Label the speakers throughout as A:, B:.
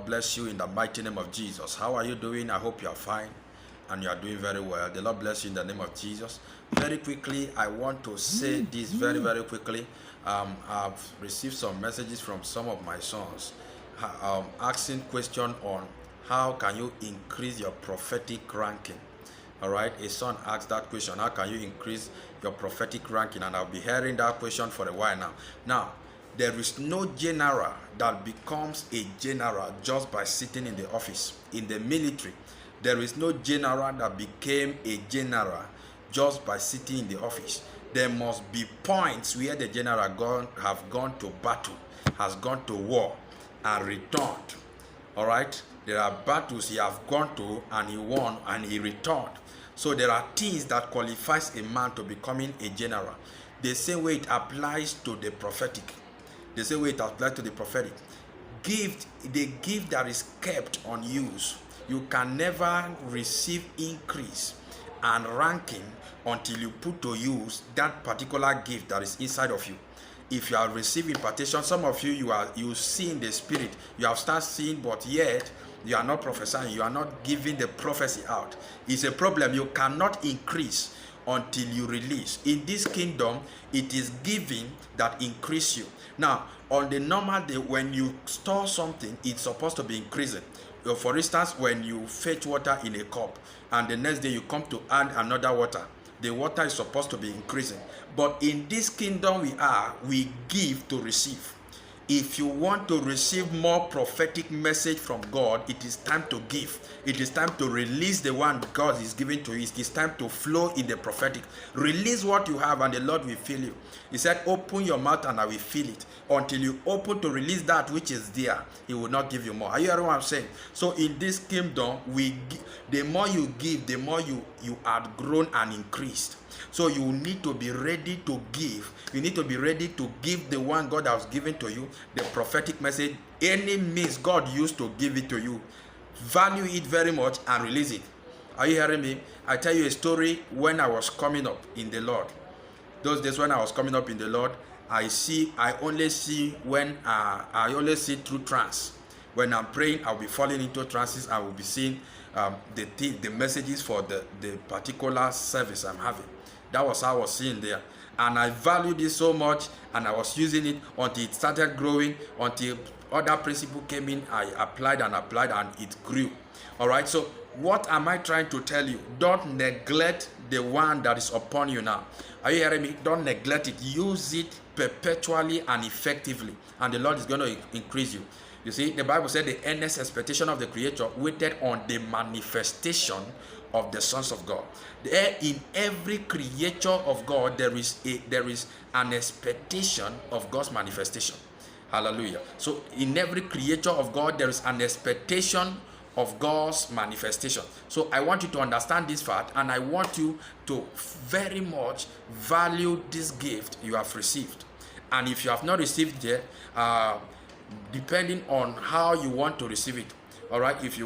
A: Lord bless you in the mighty name of Jesus. How are you doing? I hope you are fine and you are doing very well. The Lord bless you in the name of Jesus. Very quickly, I want to say this very quickly. I've received some messages from some of my sons asking question on how can you increase your prophetic ranking. All right, a son asked that question, how can you increase your prophetic ranking? And I'll be hearing that question for a while now. Now, there is no general that becomes a general just by sitting in the office. In the military, there is no general that became a general just by sitting in the office. There must be points where the general have gone to battle, has gone to war, and returned. All right, there are battles he have gone to and he won and he returned. So there are things that qualifies a man to becoming a general. The same way it applies to the prophetic. The same way it applies to the prophetic. The gift that is kept unused, you can never receive increase and ranking until you put to use that particular gift that is inside of you. If you are receiving impartation, some of you see in the spirit, you have started seeing, but yet you are not prophesying, you are not giving the prophecy out. It's a problem. You cannot increase until you release. In this kingdom, it is giving that increase you. Now, on the normal day, when you store something, it's supposed to be increasing. For instance, when you fetch water in a cup, and the next day you come to add another water, the water is supposed to be increasing. But in this kingdom we give to receive. If you want to receive more prophetic message from God, it is time to give. It is time to release the one God is giving to you. It is time to flow in the prophetic. Release what you have and the Lord will fill you. He said, open your mouth and I will fill it. Until you open to release that which is there, He will not give you more. Are you hearing what I'm saying? So in this kingdom, the more you give, the more you are grown and increased. So you need to be ready to give. You need to be ready to give the one God has given to you, the prophetic message. Any means God used to give it to you, value it very much and release it. Are you hearing me? I tell you a story when I was coming up in the Lord. Those days when I was coming up in the Lord, I only see through trance. When I'm praying, I'll be falling into trances. I will be seeing the messages for the particular service I'm having. That was how I was seeing there. And I valued it so much, and I was using it until it started growing, until other principles came in. I applied and it grew. All right, so what am I trying to tell you? Don't neglect the one that is upon you now. Are you hearing me? Don't neglect it. Use it perpetually and effectively, and the Lord is going to increase you. You see, the Bible said the earnest expectation of the Creator waited on the manifestation of the sons of God. There, in every creature of God, there is an expectation of God's manifestation. Hallelujah. So in every creature of God, there is an expectation of God's manifestation. So I want you to understand this fact, and I want you to very much value this gift you have received. And if you have not received it yet, depending on how you want to receive it, all right, if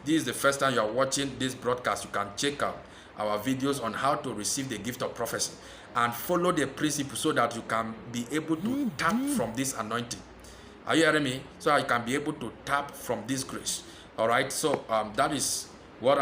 A: this is the first time you are watching this broadcast, you can check out our videos on how to receive the gift of prophecy and follow the principle so that you can be able to tap from this anointing. Are you hearing me? So I can be able to tap from this grace. All right, so that is what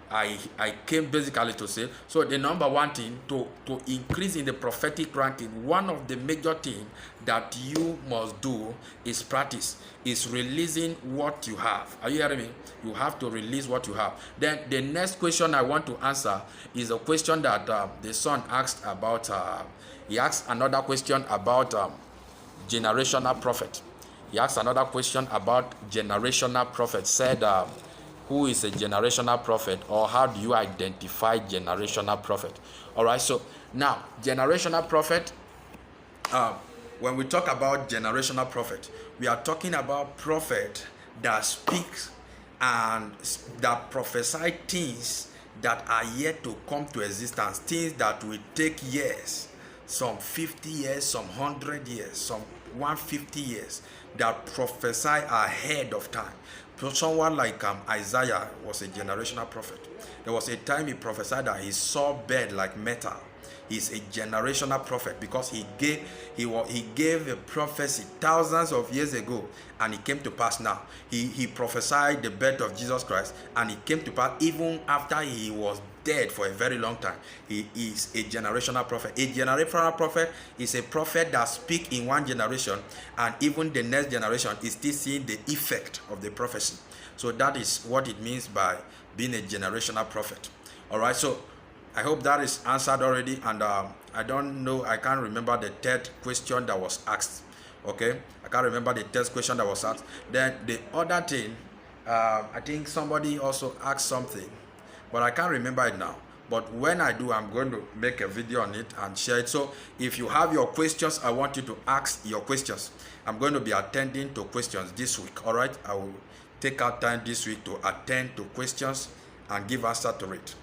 A: I came basically to say. So the number one thing to increase in the prophetic ranking, one of the major things that you must do is practice, is releasing what you have. Are you hearing me? You have to release what you have. Then the next question I want to answer is a question that the son asked about. He asked another question about generational prophet. He asked another question about generational prophet. Said, who is a generational prophet, or how do you identify generational prophet? All right, so now generational prophet, when we talk about generational prophet, we are talking about prophet that speaks and that prophesy things that are yet to come to existence, things that will take years, some 50 years, some 100 years, some 150 years, that prophesy ahead of time. So someone like Isaiah was a generational prophet. There was a time he prophesied that he saw bed like metal. He's a generational prophet because he gave a prophecy thousands of years ago, and it came to pass now. He prophesied the birth of Jesus Christ, and it came to pass even after he was dead for a very long time. He is a generational prophet. A generational prophet is a prophet that speaks in one generation, and even the next generation is still seeing the effect of the prophecy. So that is what it means by being a generational prophet. All right, so I hope that is answered already, and I don't know, I can't remember the third question that was asked. Okay, I can't remember the third question that was asked. Then the other thing, I think somebody also asked something, but I can't remember it now. But when I do, I'm going to make a video on it and share it. So if you have your questions, I want you to ask your questions. I'm going to be attending to questions this week. All right, I will take out time this week to attend to questions and give answer to it.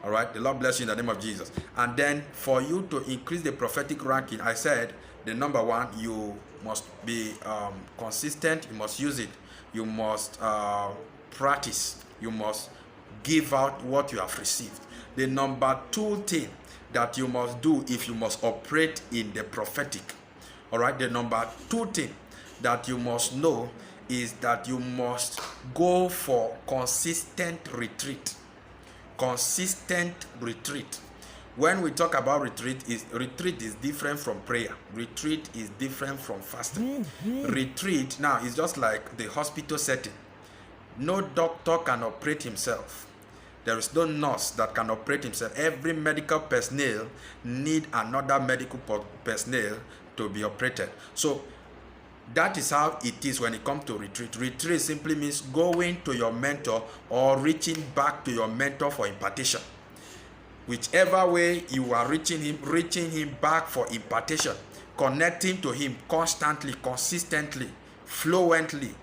A: All right, the Lord bless you in the name of Jesus. And then for you to increase the prophetic ranking, I said the number one, you must be consistent. You must use it. You must practice. You must give out what you have received. The number two thing that you must do if you must operate in the prophetic, all right, the number two thing that you must know is that you must go for consistent retreat. Consistent retreat. When we talk about retreat is different from prayer. Retreat is different from fasting. Retreat now is just like the hospital setting. No doctor can operate himself. There is no nurse that can operate himself. Every medical personnel need another medical personnel to be operated. So that is how it is when it comes to retreat. Retreat simply means going to your mentor or reaching back to your mentor for impartation. Whichever way you are reaching him back for impartation, connecting to him constantly, consistently, fluently,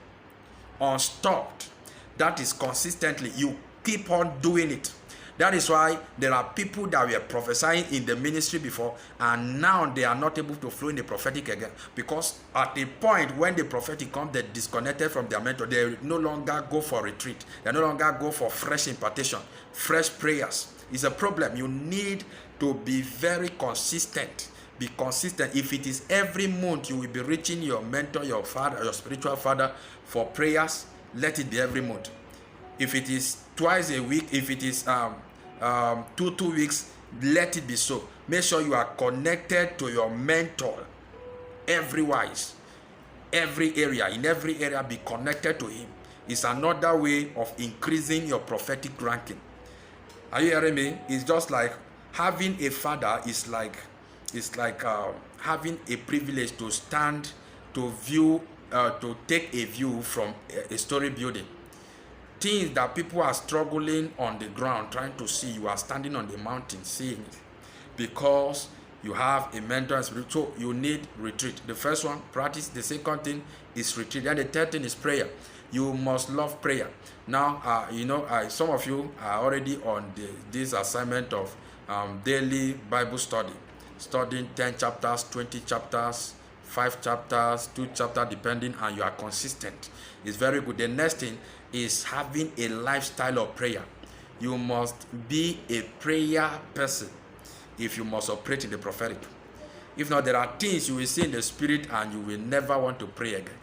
A: unstopped. That is consistently. You keep on doing it. That is why there are people that were prophesying in the ministry before, and now they are not able to flow in the prophetic again, because at the point when the prophetic comes, they disconnected from their mentor. They no longer go for retreat. They no longer go for fresh impartation, fresh prayers. It's a problem. You need to be very consistent. Be consistent. If it is every month you will be reaching your mentor, your father, your spiritual father for prayers, let it be every month. If it is twice a week, if it is 2 weeks, let it be so. Make sure you are connected to your mentor everywise. Every area, in every area, be connected to him. It's another way of increasing your prophetic ranking. Are you hearing me? It's just like having a father is like having a privilege to stand, to view, to take a view from a story building. Things that people are struggling on the ground trying to see, you are standing on the mountain seeing it, because you have a mentor and spirit. So you need retreat. The first one, practice. The second thing is retreat, and the third thing is prayer. You must love prayer. Now, some of you are already on this assignment of daily Bible study, studying 10 chapters, 20 chapters, 5 chapters, 2 chapters, depending, and you are consistent. It's very good. The next thing is having a lifestyle of prayer. You must be a prayer person if you must operate in the prophetic. If not, there are things you will see in the spirit and you will never want to pray again.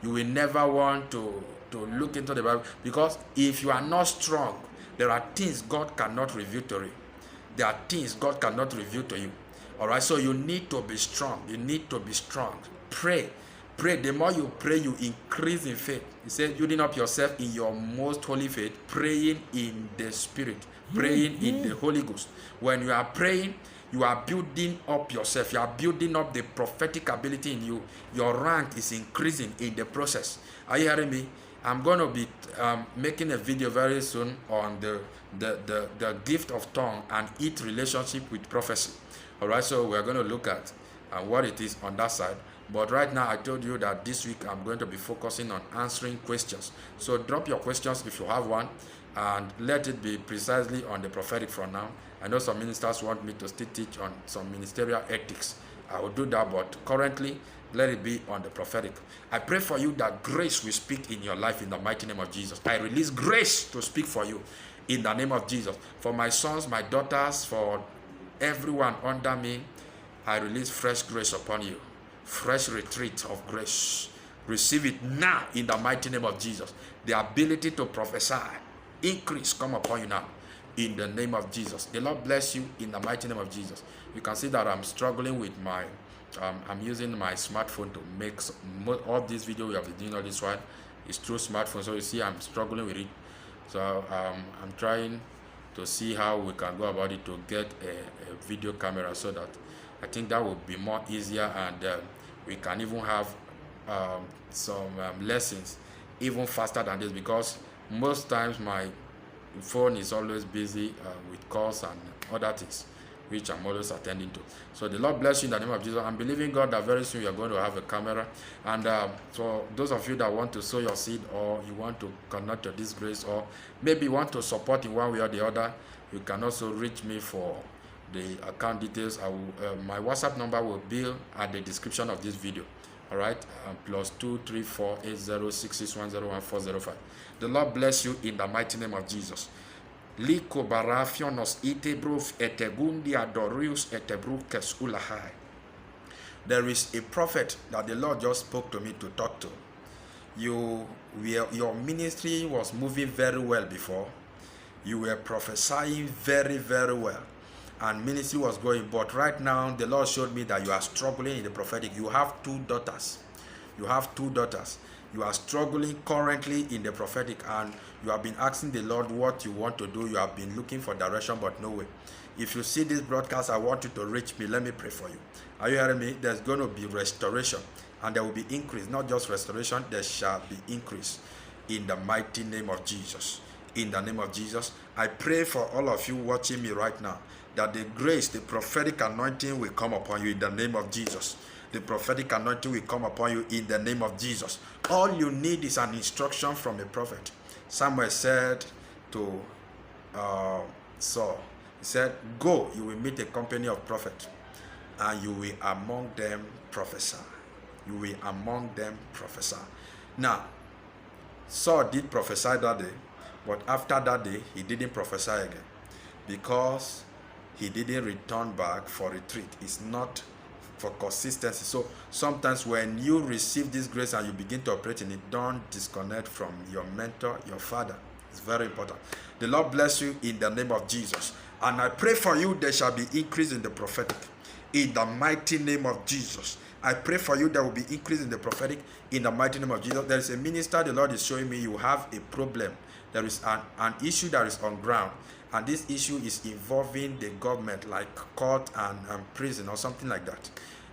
A: You will never want to look into the Bible, because if you are not strong, there are things God cannot reveal to you. There are things God cannot reveal to you. All right, so you need to be strong. You need to be strong. Pray. Pray. The more you pray, you increase in faith. He said, building up yourself in your most holy faith, praying in the Spirit, praying in the Holy Ghost. When you are praying, you are building up yourself. You are building up the prophetic ability in you. Your rank is increasing in the process. Are you hearing me? I'm going to be making a video very soon on the gift of tongue and its relationship with prophecy. All right, so we're going to look at what it is on that side. But right now, I told you that this week I'm going to be focusing on answering questions. So drop your questions if you have one, and let it be precisely on the prophetic for now. I know some ministers want me to still teach on some ministerial ethics. I will do that, but currently, let it be on the prophetic. I pray for you that grace will speak in your life in the mighty name of Jesus. I release grace to speak for you in the name of Jesus. For my sons, my daughters, for Everyone under me, I release fresh grace upon you. Fresh retreat of grace. Receive it now in the mighty name of Jesus. The ability to prophesy, increase come upon you now in the name of Jesus. The Lord bless you in the mighty name of Jesus. You can see that I'm struggling with my I'm using my smartphone to make all this video we have been doing all this while is through smartphone. So you see I'm struggling with it. So I'm trying to see how we can go about it to get a video camera, so that I think that would be more easier, and we can even have some lessons even faster than this, because most times my phone is always busy with calls and other things which I'm always attending to. So the Lord bless you in the name of Jesus. I'm believing God that very soon we are going to have a camera. And for those of you that want to sow your seed, or you want to connect to this grace, or maybe you want to support in one way or the other, you can also reach me for the account details. My WhatsApp number will be at the description of this video. All right, +234 8066101405. The Lord bless you in the mighty name of Jesus. Liko barafionos itebruf etegundia dorius etebrukes ulahai. There is a prophet that the Lord just spoke to me to talk to. Your ministry was moving very well before. You were prophesying very, very well, and ministry was going. But right now, the Lord showed me that you are struggling in the prophetic. You have 2 daughters. You have 2 daughters. You are struggling currently in the prophetic, and you have been asking the Lord what you want to do. You have been looking for direction, but no way. If you see this broadcast, I want you to reach me. Let me pray for you. Are you hearing me? There's going to be restoration, and there will be increase. Not just restoration, there shall be increase in the mighty name of Jesus. In the name of Jesus, I pray for all of you watching me right now, that the grace, the prophetic anointing will come upon you in the name of Jesus. The prophetic anointing will come upon you in the name of Jesus. All you need is an instruction from a prophet. Samuel said to Saul, he said, go, you will meet a company of prophets, and you will among them prophesy. You will among them prophesy. Now, Saul did prophesy that day, but after that day, he didn't prophesy again, because he didn't return back for retreat. It's not for consistency. So sometimes when you receive this grace and you begin to operate in it, don't disconnect from your mentor, your father. It's very important. The Lord bless you in the name of Jesus. And I pray for you, there shall be increase in the prophetic. In the mighty name of Jesus. I pray for you, there will be increase in the prophetic in the mighty name of Jesus. There is a minister, the Lord is showing me you have a problem. There is an issue that is on ground. And this issue is involving the government, like court and prison or something like that.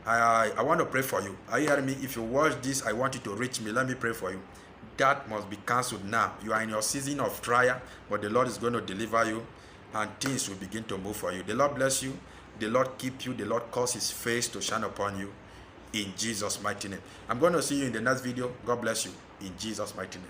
A: I want to pray for you. Are you hearing me? If you watch this, I want you to reach me. Let me pray for you. That must be cancelled now. You are in your season of trial, but the Lord is going to deliver you, and things will begin to move for you. The Lord bless you. The Lord keep you. The Lord cause his face to shine upon you. In Jesus' mighty name. I'm going to see you in the next video. God bless you. In Jesus' mighty name.